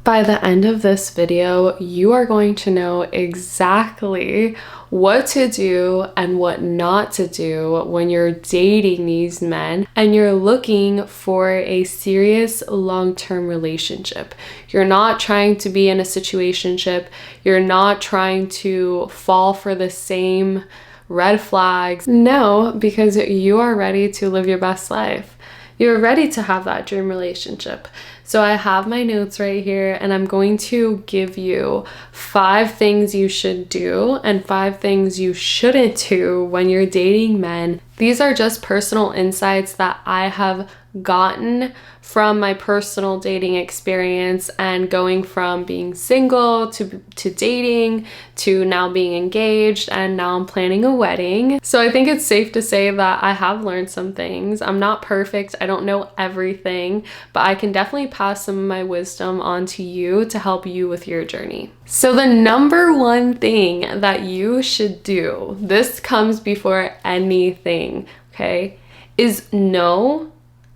By the end of this video, you are going to know exactly what to do and what not to do when you're dating these men and you're looking for a serious long-term relationship. You're not trying to be in a situationship. You're not trying to fall for the same red flags. No, because you are ready to live your best life. You're ready to have that dream relationship. So I have my notes right here, and I'm going to give you 5 things you should do and 5 things you shouldn't do when you're dating men. These are just personal insights that I have gotten from my personal dating experience and going from being single to dating to now being engaged, and now I'm planning a wedding. So I think it's safe to say that I have learned some things. I'm not perfect. I don't know everything, but I can definitely pass some of my wisdom on to you to help you with your journey. So the number one thing that you should do, this comes before anything, okay, is know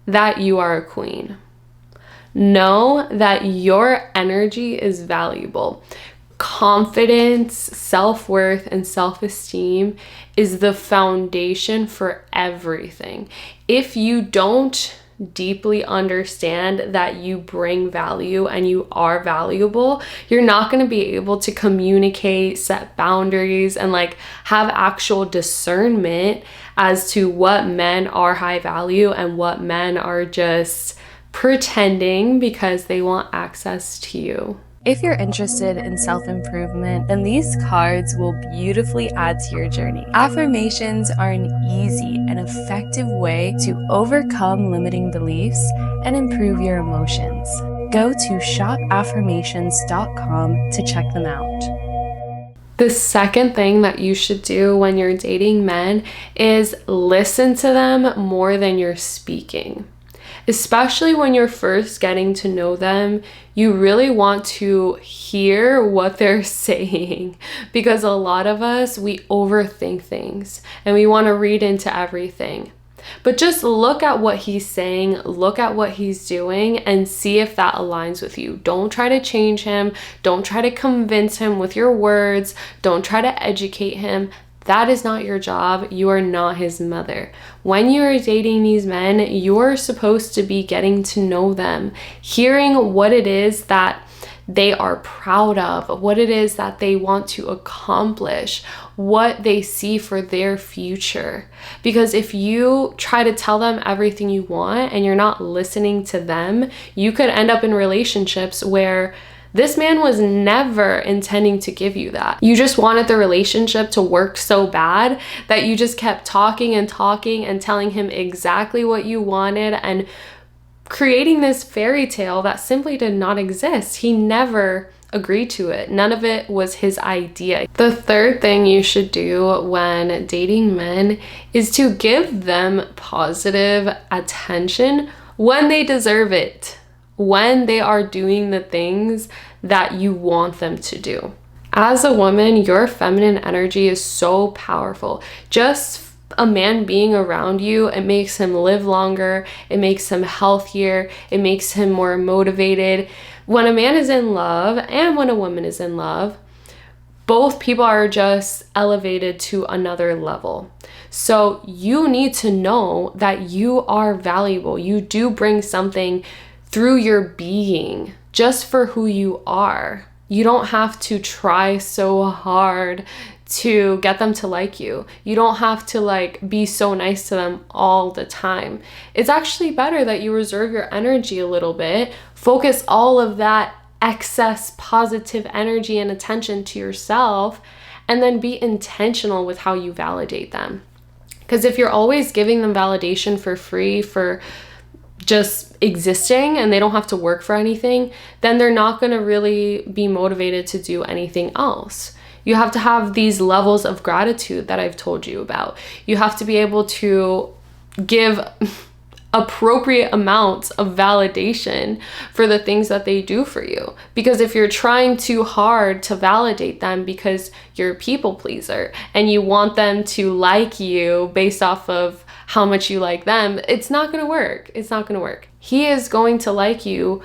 that you are a queen. Know that your energy is valuable. Confidence, self-worth, and self-esteem is the foundation for everything. If you don't deeply understand that you bring value and you are valuable, you're not going to be able to communicate, set boundaries, and have actual discernment as to what men are high value and what men are just pretending because they want access to you. If you're interested in self-improvement, then these cards will beautifully add to your journey. Affirmations are an easy and effective way to overcome limiting beliefs and improve your emotions. Go to shopaffirmations.com to check them out. The second thing that you should do when you're dating men is listen to them more than you're speaking. Especially when you're first getting to know them, you really want to hear what they're saying, because a lot of us, we overthink things and we want to read into everything. But just look at what he's saying, look at what he's doing, and see if that aligns with you. Don't try to change him. Don't try to convince him with your words. Don't try to educate him. That is not your job. You are not his mother. When you are dating these men, you're supposed to be getting to know them, hearing what it is that they are proud of, what it is that they want to accomplish, what they see for their future. Because if you try to tell them everything you want and you're not listening to them, you could end up in relationships where this man was never intending to give you that. You just wanted the relationship to work so bad that you just kept talking and talking and telling him exactly what you wanted and creating this fairy tale that simply did not exist. He never agreed to it. None of it was his idea. The third thing you should do when dating men is to give them positive attention when they deserve it, when they are doing the things that you want them to do. As a woman, your feminine energy is so powerful. Just a man being around you, it makes him live longer, it makes him healthier, it makes him more motivated. When a man is in love and when a woman is in love, both people are just elevated to another level. So you need to know that you are valuable. You do bring something through your being, just for who you are. You don't have to try so hard to get them to like you. You don't have to be so nice to them all the time. It's actually better that you reserve your energy a little bit, focus all of that excess positive energy and attention to yourself, and then be intentional with how you validate them. Because if you're always giving them validation for free, for just existing, and they don't have to work for anything, then they're not going to really be motivated to do anything else. You have to have these levels of gratitude that I've told you about. You have to be able to give appropriate amounts of validation for the things that they do for you. Because if you're trying too hard to validate them because you're a people pleaser and you want them to like you based off of how much you like them, it's not going to work. It's not going to work. He is going to like you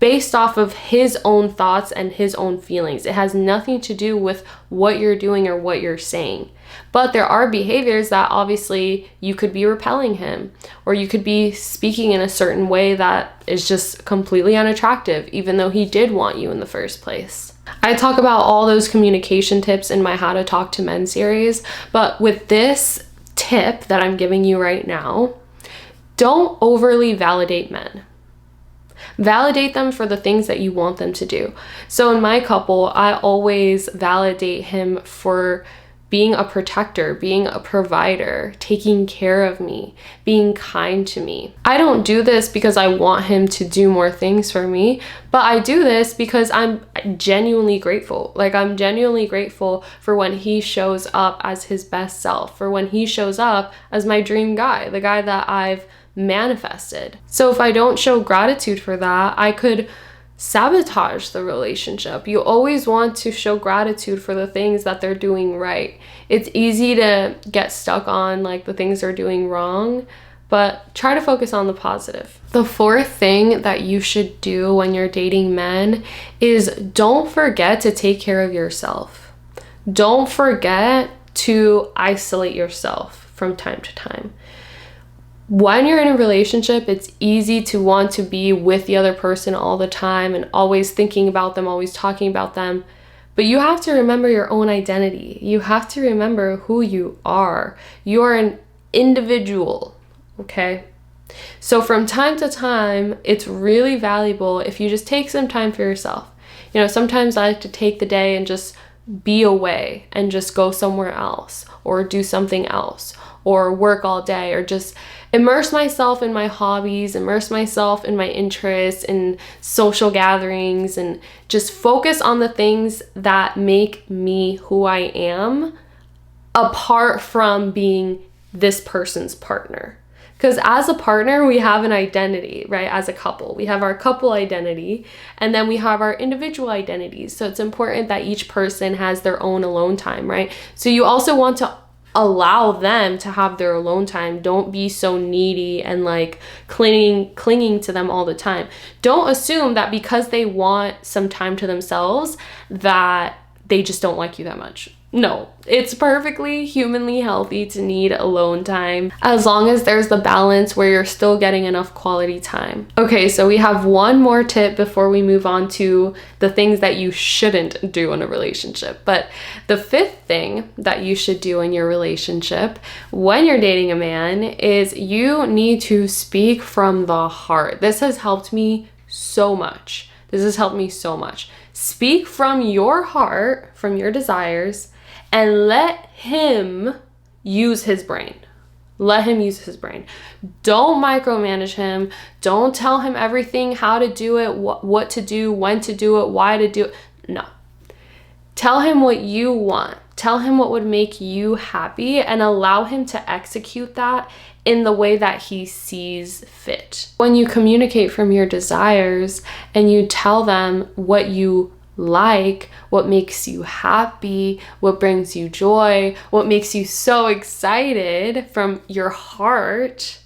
based off of his own thoughts and his own feelings. It has nothing to do with what you're doing or what you're saying. But there are behaviors that obviously you could be repelling him, or you could be speaking in a certain way that is just completely unattractive, even though he did want you in the first place. I talk about all those communication tips in my How to Talk to Men series, but with this tip that I'm giving you right now, don't overly validate men. Validate them for the things that you want them to do. So in my couple, I always validate him for being a protector, being a provider, taking care of me, being kind to me. I don't do this because I want him to do more things for me, but I do this because I'm genuinely grateful. Like, I'm genuinely grateful for when he shows up as his best self, for when he shows up as my dream guy, the guy that I've manifested. So if I don't show gratitude for that, I could sabotage the relationship. You always want to show gratitude for the things that they're doing right. It's easy to get stuck on like the things they're doing wrong, but try to focus on the positive. The fourth thing that you should do when you're dating men is don't forget to take care of yourself. Don't forget to isolate yourself from time to time. When you're in a relationship, it's easy to want to be with the other person all the time and always thinking about them, always talking about them. But you have to remember your own identity. You have to remember who you are. You're an individual, okay? So from time to time, it's really valuable if you just take some time for yourself. You know, sometimes I like to take the day and just be away and just go somewhere else or do something else or work all day or just immerse myself in my hobbies, immerse myself in my interests and social gatherings, and just focus on the things that make me who I am apart from being this person's partner. Because as a partner, we have an identity, right? As a couple, we have our couple identity, and then we have our individual identities. So it's important that each person has their own alone time, right? So you also want to allow them to have their alone time. Don't be so needy and like clinging to them all the time. Don't assume that because they want some time to themselves that they just don't like you that much. No, it's perfectly humanly healthy to need alone time as long as there's the balance where you're still getting enough quality time. Okay, so we have one more tip before we move on to the things that you shouldn't do in a relationship. But the fifth thing that you should do in your relationship when you're dating a man is you need to speak from the heart. This has helped me so much. Speak from your heart, from your desires, and let him use his brain. Let him use his brain. Don't micromanage him. Don't tell him everything, how to do it, what to do, when to do it, why to do it. No. Tell him what you want. Tell him what would make you happy and allow him to execute that in the way that he sees fit. When you communicate from your desires and you tell them what you like, what makes you happy, what brings you joy, what makes you so excited from your heart,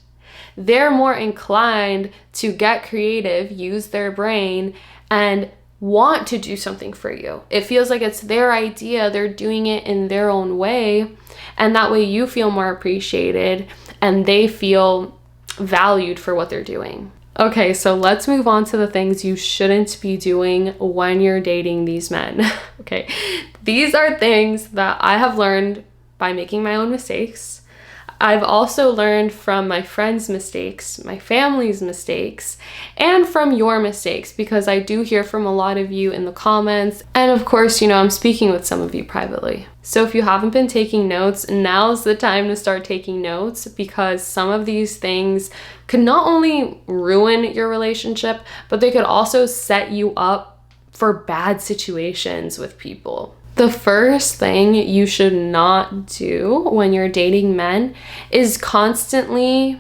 they're more inclined to get creative, use their brain, and want to do something for you. It feels like it's their idea, they're doing it in their own way, and that way you feel more appreciated and they feel valued for what they're doing. Okay, so let's move on to the things you shouldn't be doing when you're dating these men. Okay, these are things that I have learned by making my own mistakes. I've also learned from my friends' mistakes, my family's mistakes, and from your mistakes, because I do hear from a lot of you in the comments. And of course, you know, I'm speaking with some of you privately. So if you haven't been taking notes, now's the time to start taking notes, because some of these things could not only ruin your relationship, but they could also set you up for bad situations with people. The first thing you should not do when you're dating men is constantly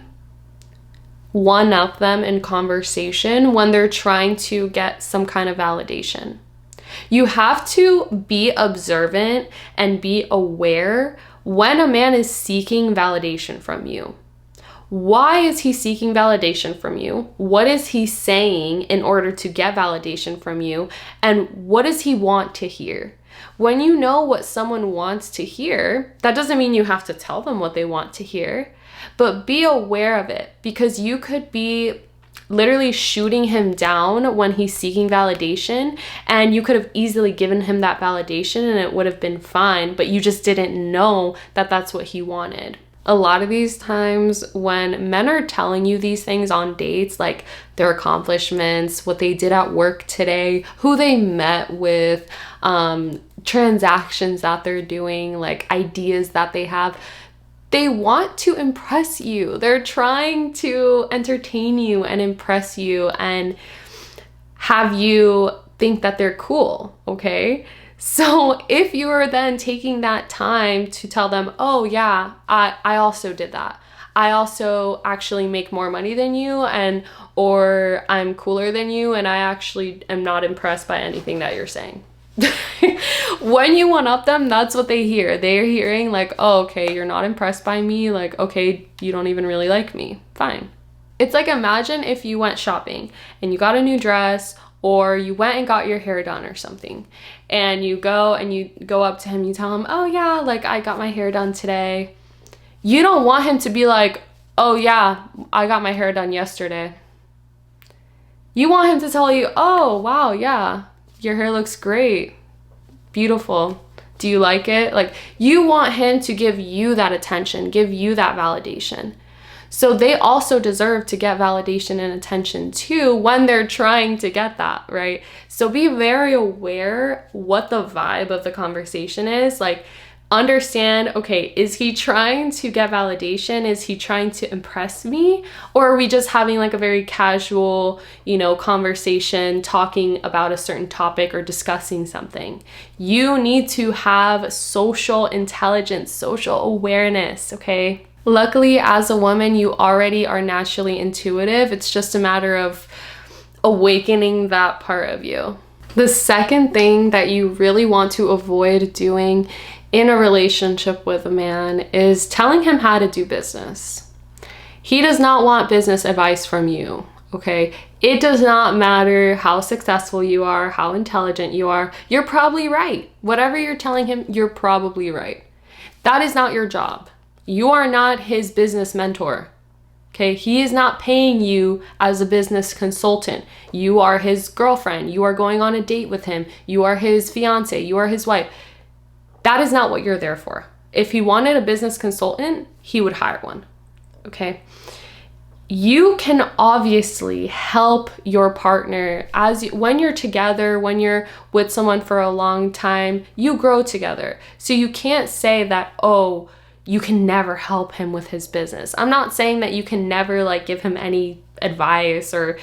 one-up them in conversation when they're trying to get some kind of validation. You have to be observant and be aware when a man is seeking validation from you. Why is he seeking validation from you? What is he saying in order to get validation from you? And what does he want to hear? When you know what someone wants to hear, that doesn't mean you have to tell them what they want to hear, but be aware of it, because you could be literally shooting him down when he's seeking validation, and you could have easily given him that validation and it would have been fine, but you just didn't know that that's what he wanted. A lot of these times when men are telling you these things on dates, like their accomplishments, what they did at work today, who they met with, transactions that they're doing, like ideas that they have, they want to impress you. They're trying to entertain you and impress you and have you think that they're cool, okay? So if you are then taking that time to tell them, oh yeah, I also did that. I also actually make more money than you, or I'm cooler than you, and I actually am not impressed by anything that you're saying. When you one up them, that's what they hear. They're hearing like, oh, okay, you're not impressed by me. Like, okay, you don't even really like me. Fine. It's like, imagine if you went shopping and you got a new dress, or you went and got your hair done or something, and you go up to him, you tell him, oh yeah, like I got my hair done today. You don't want him to be like, oh yeah, I got my hair done yesterday. You want him to tell you, oh wow, yeah, your hair looks great, beautiful, do you like it? Like, you want him to give you that attention, give you that validation. So they also deserve to get validation and attention too when they're trying to get that, right? So be very aware what the vibe of the conversation is. Like, understand, okay, is he trying to get validation? Is he trying to impress me? Or are we just having like a very casual, conversation, talking about a certain topic or discussing something? You need to have social intelligence, social awareness, okay? Luckily, as a woman, you already are naturally intuitive. It's just a matter of awakening that part of you. The second thing that you really want to avoid doing in a relationship with a man is telling him how to do business. He does not want business advice from you, okay? It does not matter how successful you are, how intelligent you are. You're probably right. Whatever you're telling him, you're probably right. That is not your job. You are not his business mentor, okay? He is not paying you as a business consultant. You are his girlfriend. You are going on a date with him. You are his fiance. You are his wife. That is not what you're there for. If he wanted a business consultant, he would hire one, okay? You can obviously help your partner when you're together, when you're with someone for a long time, you grow together. So you can't say that, oh, you can never help him with his business. I'm not saying that you can never like give him any advice or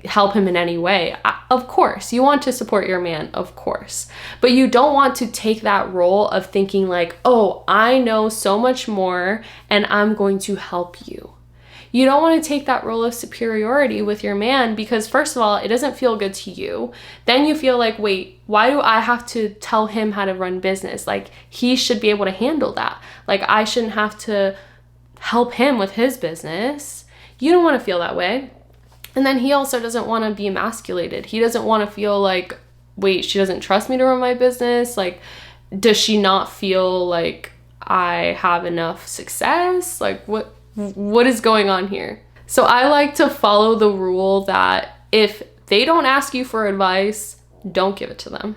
help him in any way. Of course, you want to support your man, of course. But you don't want to take that role of thinking like, oh, I know so much more and I'm going to help you. You don't want to take that role of superiority with your man, because first of all, it doesn't feel good to you. Then you feel like, wait, why do I have to tell him how to run business? Like, he should be able to handle that. Like, I shouldn't have to help him with his business. You don't want to feel that way. And then he also doesn't want to be emasculated. He doesn't want to feel like, wait, she doesn't trust me to run my business? Like, does she not feel like I have enough success? Like, what is going on here? So I like to follow the rule that if they don't ask you for advice, don't give it to them.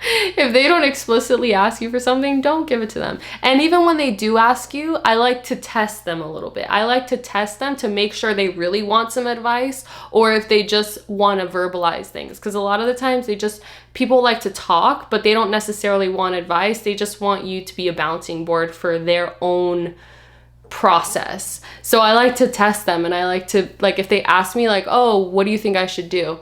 If they don't explicitly ask you for something, don't give it to them. And even when they do ask you, I like to test them a little bit. I like to test them to make sure they really want some advice, or if they just want to verbalize things. Because a lot of the times people like to talk, but they don't necessarily want advice. They just want you to be a bouncing board for their own process. So I like to test them, and I like to, like, if they ask me like, oh, what do you think I should do?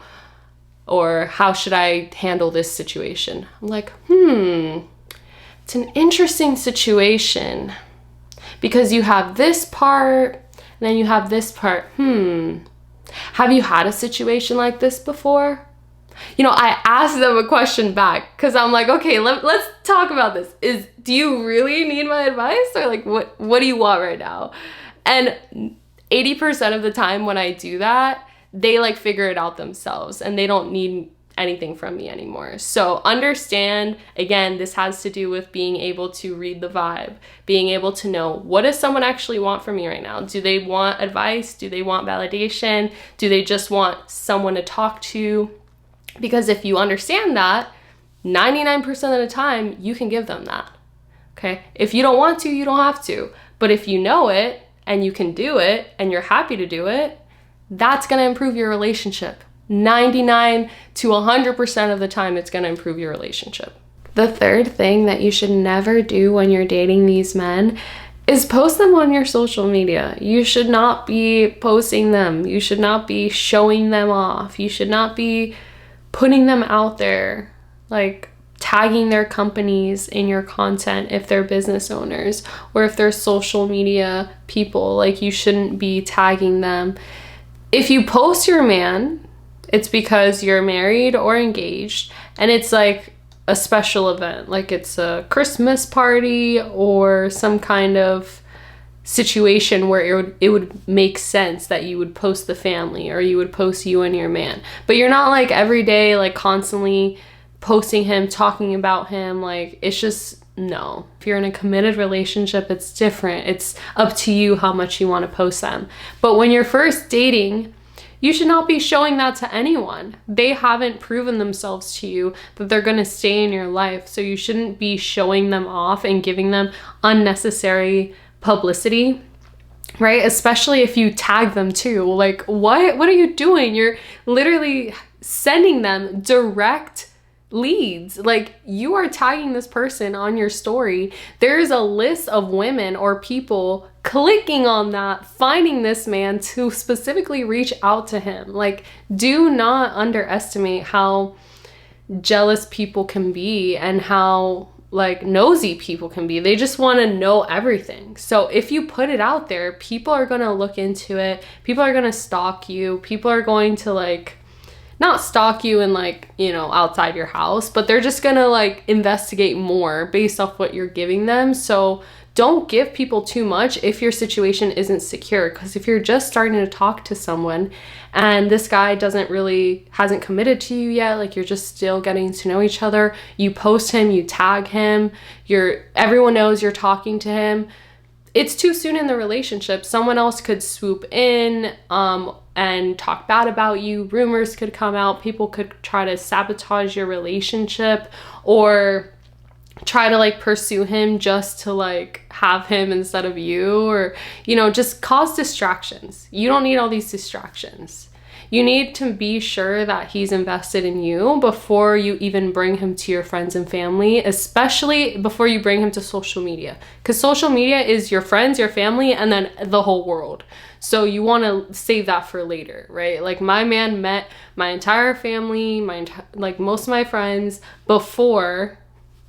Or how should I handle this situation? I'm like, it's an interesting situation because you have this part and then you have this part. Have you had a situation like this before? I asked them a question back because I'm like, okay, let's talk about this. Do you really need my advice, or like what do you want right now? And 80% of the time when I do that, they like figure it out themselves and they don't need anything from me anymore. So understand, again, this has to do with being able to read the vibe, being able to know, what does someone actually want from me right now? Do they want advice? Do they want validation? Do they just want someone to talk to? Because if you understand that, 99% of the time, you can give them that, okay? If you don't want to, you don't have to. But if you know it and you can do it and you're happy to do it, that's gonna improve your relationship. 99 to 100% of the time, it's gonna improve your relationship. The third thing that you should never do when you're dating these men is post them on your social media. You should not be posting them. You should not be showing them off. You should not be putting them out there, like tagging their companies in your content if they're business owners or if they're social media people. Like, you shouldn't be tagging them. If you post your man, it's because you're married or engaged and it's like a special event, like it's a Christmas party or some kind of situation where it would make sense that you would post the family or you would post you and your man. But you're not like every day, like constantly posting him, talking about him. Like, it's just, no. If you're in a committed relationship, it's different. It's up to you how much you want to post them. But when you're first dating, you should not be showing that to anyone. They haven't proven themselves to you that they're going to stay in your life. So you shouldn't be showing them off and giving them unnecessary publicity, right? Especially if you tag them too. Like, what are you doing? You're literally sending them direct leads. Like, you are tagging this person on your story. There's a list of women or people clicking on that, finding this man to specifically reach out to him. Like, do not underestimate how jealous people can be and how like nosy people can be. They just want to know everything. So if you put it out there, people are going to look into it. People are going to stalk you. People are going to like, not stalk you and like, you know, outside your house, but they're just gonna like investigate more based off what you're giving them. So don't give people too much if your situation isn't secure. Because if you're just starting to talk to someone and this guy hasn't committed to you yet, like you're just still getting to know each other, you post him, you tag him, everyone knows you're talking to him, it's too soon in the relationship. Someone else could swoop in and talk bad about you. Rumors could come out. People could try to sabotage your relationship or try to like pursue him just to like have him instead of you, or, you know, just cause distractions. You don't need all these distractions. You need to be sure that he's invested in you before you even bring him to your friends and family, especially before you bring him to social media. Because social media is your friends, your family, and then the whole world. So you want to save that for later, right? Like, my man met my entire family, like most of my friends before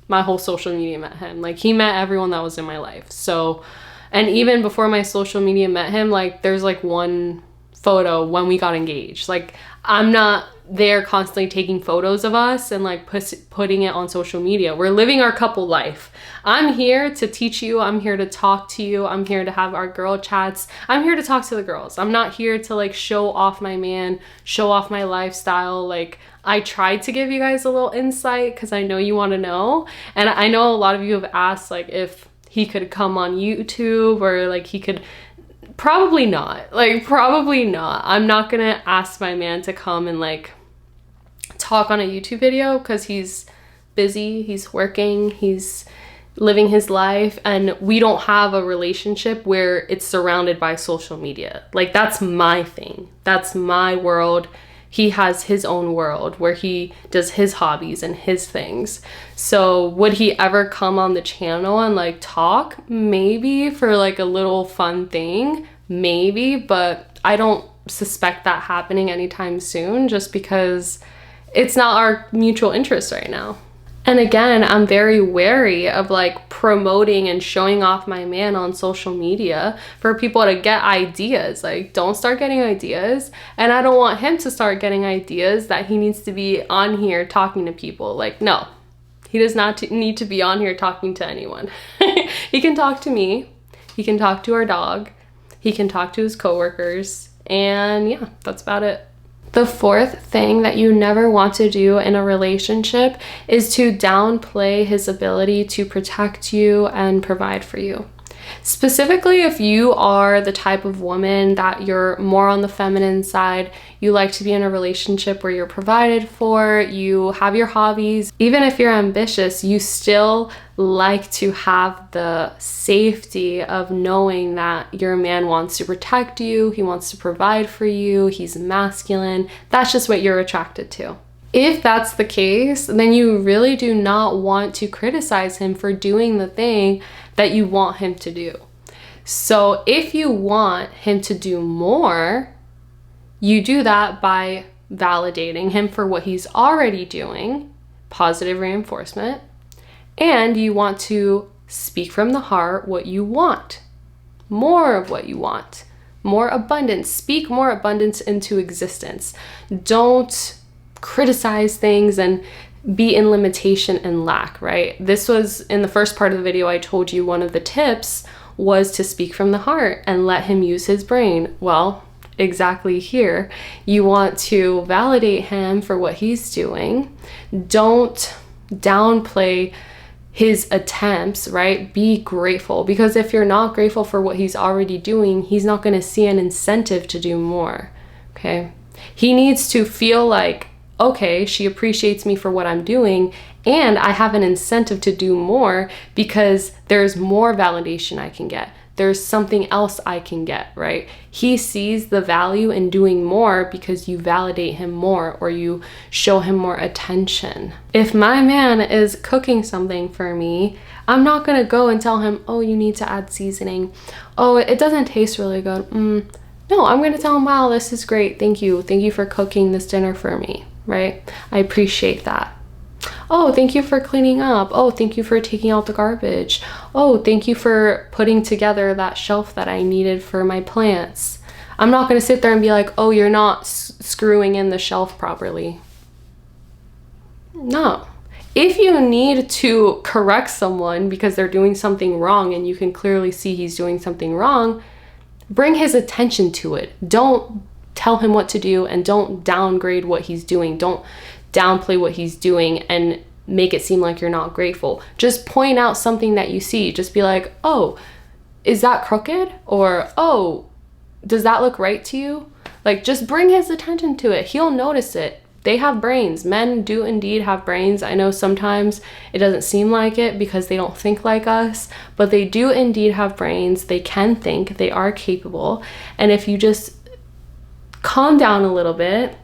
my whole social media met him. Like, he met everyone that was in my life. So, and even before my social media met him, like there's like one photo when we got engaged. Like, I'm not there constantly taking photos of us and like putting it on social media. We're living our couple life. I'm here to teach you. I'm here to talk to you. I'm here to have our girl chats. I'm here to talk to the girls. I'm not here to like show off my man, show off my lifestyle. Like, I tried to give you guys a little insight because I know you want to know. And I know a lot of you have asked like if he could come on YouTube or like he could. Probably not. Like, probably not. I'm not gonna ask my man to come and like talk on a YouTube video because he's busy, he's working, he's living his life, and we don't have a relationship where it's surrounded by social media. Like, that's my thing. That's my world. He has his own world where he does his hobbies and his things. So would he ever come on the channel and like talk? Maybe for like a little fun thing, maybe, but I don't suspect that happening anytime soon just because it's not our mutual interest right now. And again, I'm very wary of like promoting and showing off my man on social media for people to get ideas. Like, don't start getting ideas. And I don't want him to start getting ideas that he needs to be on here talking to people. Like, no, he does not need to be on here talking to anyone. He can talk to me. He can talk to our dog. He can talk to his coworkers, and yeah, that's about it. The fourth thing that you never want to do in a relationship is to downplay his ability to protect you and provide for you. Specifically, if you are the type of woman that you're more on the feminine side, you like to be in a relationship where you're provided for, you have your hobbies. Even if you're ambitious, you still like to have the safety of knowing that your man wants to protect you, he wants to provide for you, he's masculine. That's just what you're attracted to. If that's the case, then you really do not want to criticize him for doing the thing that you want him to do. So if you want him to do more, you do that by validating him for what he's already doing, positive reinforcement, and you want to speak from the heart what you want, more of what you want, more abundance. Speak more abundance into existence. Don't criticize things and be in limitation and lack, right? This was in the first part of the video. I told you one of the tips was to speak from the heart and let him use his brain. Well, exactly here, you want to validate him for what he's doing. Don't downplay his attempts, right? Be grateful, because if you're not grateful for what he's already doing, he's not going to see an incentive to do more, okay? He needs to feel like, okay, she appreciates me for what I'm doing, and I have an incentive to do more because there's more validation I can get. There's something else I can get, right? He sees the value in doing more because you validate him more or you show him more attention. If my man is cooking something for me, I'm not gonna go and tell him, oh, you need to add seasoning. Oh, it doesn't taste really good. No, I'm gonna tell him, wow, this is great. Thank you. Thank you for cooking this dinner for me. Right? I appreciate that. Oh, thank you for cleaning up. Oh, thank you for taking out the garbage. Oh, thank you for putting together that shelf that I needed for my plants. I'm not going to sit there and be like, oh, you're not screwing in the shelf properly. No. If you need to correct someone because they're doing something wrong and you can clearly see he's doing something wrong, bring his attention to it. Don't tell him what to do, and don't downgrade what he's doing. Don't downplay what he's doing and make it seem like you're not grateful. Just point out something that you see. Just be like, oh, is that crooked? Or, oh, does that look right to you? Like, just bring his attention to it. He'll notice it. They have brains. Men do indeed have brains. I know sometimes it doesn't seem like it because they don't think like us, but they do indeed have brains. They can think. They are capable. And if you just calm down a little bit,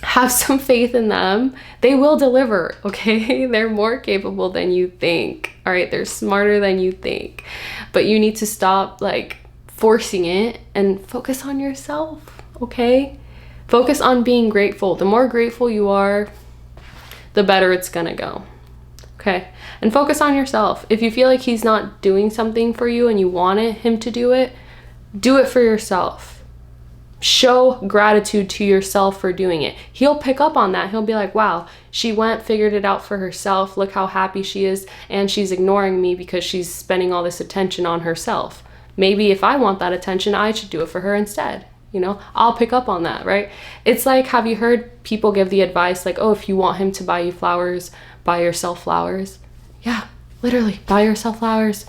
have some faith in them, they will deliver, okay? They're more capable than you think, all right? They're smarter than you think, but you need to stop like forcing it and focus on yourself, okay? Focus on being grateful. The more grateful you are, the better it's gonna go, okay? And focus on yourself. If you feel like he's not doing something for you and you wanted him to do it for yourself. Show gratitude to yourself for doing it. He'll pick up on that. He'll be like, wow, she went, figured it out for herself. Look how happy she is. And she's ignoring me because she's spending all this attention on herself. Maybe if I want that attention, I should do it for her instead. You know, I'll pick up on that, right? It's like, have you heard people give the advice like, oh, if you want him to buy you flowers, buy yourself flowers? Yeah, literally, buy yourself flowers.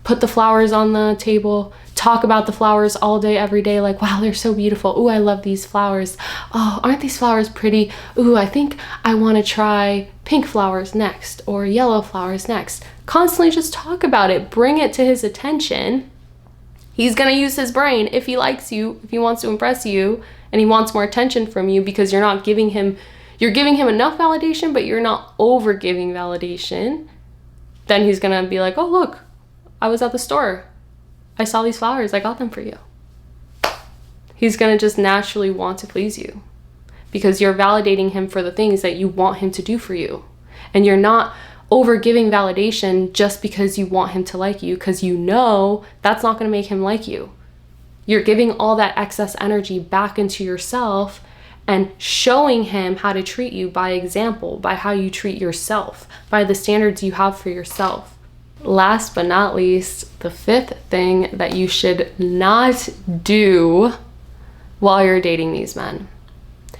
Put the flowers on the table. Talk about the flowers all day, every day. Like, wow, they're so beautiful. Ooh, I love these flowers. Oh, aren't these flowers pretty? Ooh, I think I want to try pink flowers next or yellow flowers next. Constantly just talk about it. Bring it to his attention. He's going to use his brain if he likes you, if he wants to impress you, and he wants more attention from you because you're giving him enough validation, but you're not over giving validation. Then he's going to be like, oh, look, I was at the store. I saw these flowers. I got them for you. He's going to just naturally want to please you because you're validating him for the things that you want him to do for you. And you're not over giving validation just because you want him to like you, because you know that's not going to make him like you. You're giving all that excess energy back into yourself and showing him how to treat you by example, by how you treat yourself, by the standards you have for yourself. Last but not least, the fifth thing that you should not do while you're dating these men.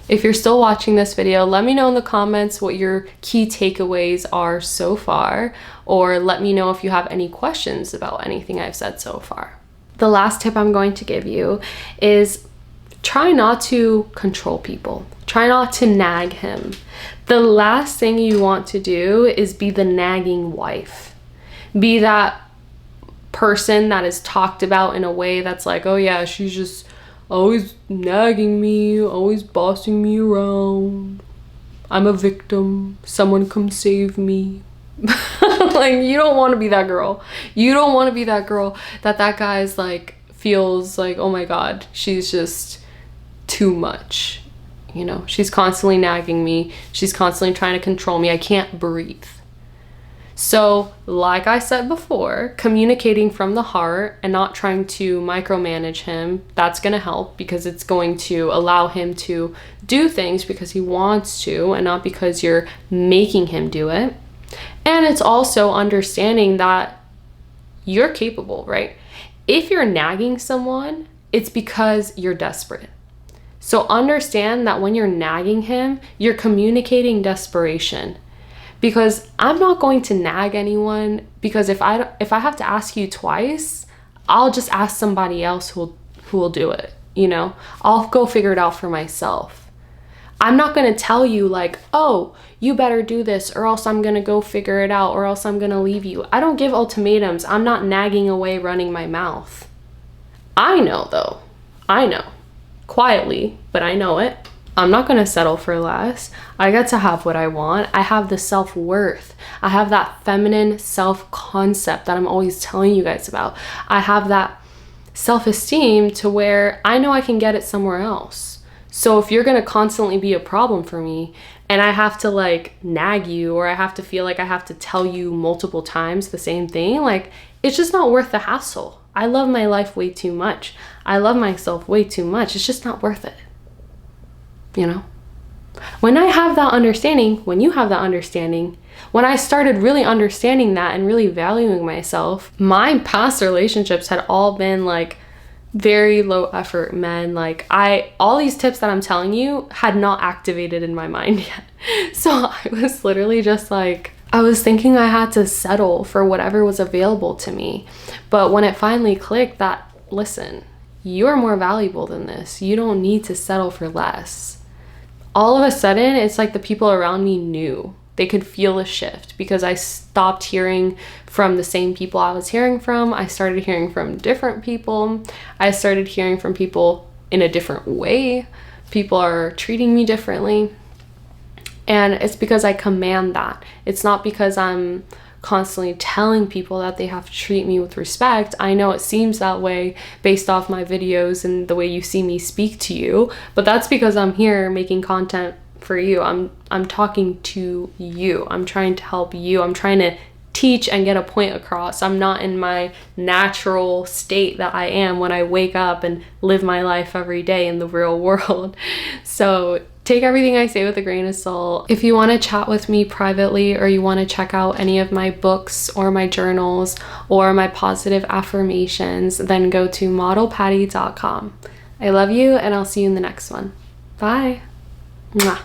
If you're still watching this video, let me know in the comments what your key takeaways are so far, or let me know if you have any questions about anything I've said so far. The last tip I'm going to give you is try not to control people. Try not to nag him. The last thing you want to do is be the nagging wife. Be that person that is talked about in a way that's like, oh yeah, she's just always nagging me, always bossing me around. I'm a victim. Someone come save me. Like, you don't want to be that girl. You don't want to be that girl that guy's like feels like, oh my God, she's just too much. You know, she's constantly nagging me. She's constantly trying to control me. I can't breathe. So, like I said before, communicating from the heart and not trying to micromanage him, that's going to help, because it's going to allow him to do things because he wants to and not because you're making him do it. And it's also understanding that you're capable, right? If you're nagging someone, it's because you're desperate. So understand that when you're nagging him, you're communicating desperation. Because I'm not going to nag anyone, because if I have to ask you twice, I'll just ask somebody else who will do it, you know? I'll go figure it out for myself. I'm not going to tell you like, oh, you better do this or else I'm going to go figure it out or else I'm going to leave you. I don't give ultimatums. I'm not nagging away running my mouth. I know though. I know. Quietly, but I know it. I'm not going to settle for less. I get to have what I want. I have the self-worth. I have that feminine self-concept that I'm always telling you guys about. I have that self-esteem to where I know I can get it somewhere else. So if you're going to constantly be a problem for me and I have to like nag you, or I have to feel like I have to tell you multiple times the same thing, like, it's just not worth the hassle. I love my life way too much. I love myself way too much. It's just not worth it. You know, when I have that understanding, when you have that understanding, when I started really understanding that and really valuing myself, my past relationships had all been like very low effort men. Like, all these tips that I'm telling you had not activated in my mind yet. So I was literally just like, I was thinking I had to settle for whatever was available to me. But when it finally clicked that, listen, you're more valuable than this. You don't need to settle for less. All of a sudden, it's like the people around me knew. They could feel a shift because I stopped hearing from the same people I was hearing from. I started hearing from different people. I started hearing from people in a different way. People are treating me differently. And it's because I command that. It's not because I'm constantly telling people that they have to treat me with respect. I know it seems that way based off my videos and the way you see me speak to you, but that's because I'm here making content for you. I'm talking to you. I'm trying to help you. I'm trying to teach and get a point across. I'm not in my natural state that I am when I wake up and live my life every day in the real world. So take everything I say with a grain of salt. If you want to chat with me privately, or you want to check out any of my books or my journals or my positive affirmations, then go to modelpatty.com. I love you, and I'll see you in the next one. Bye. Mwah.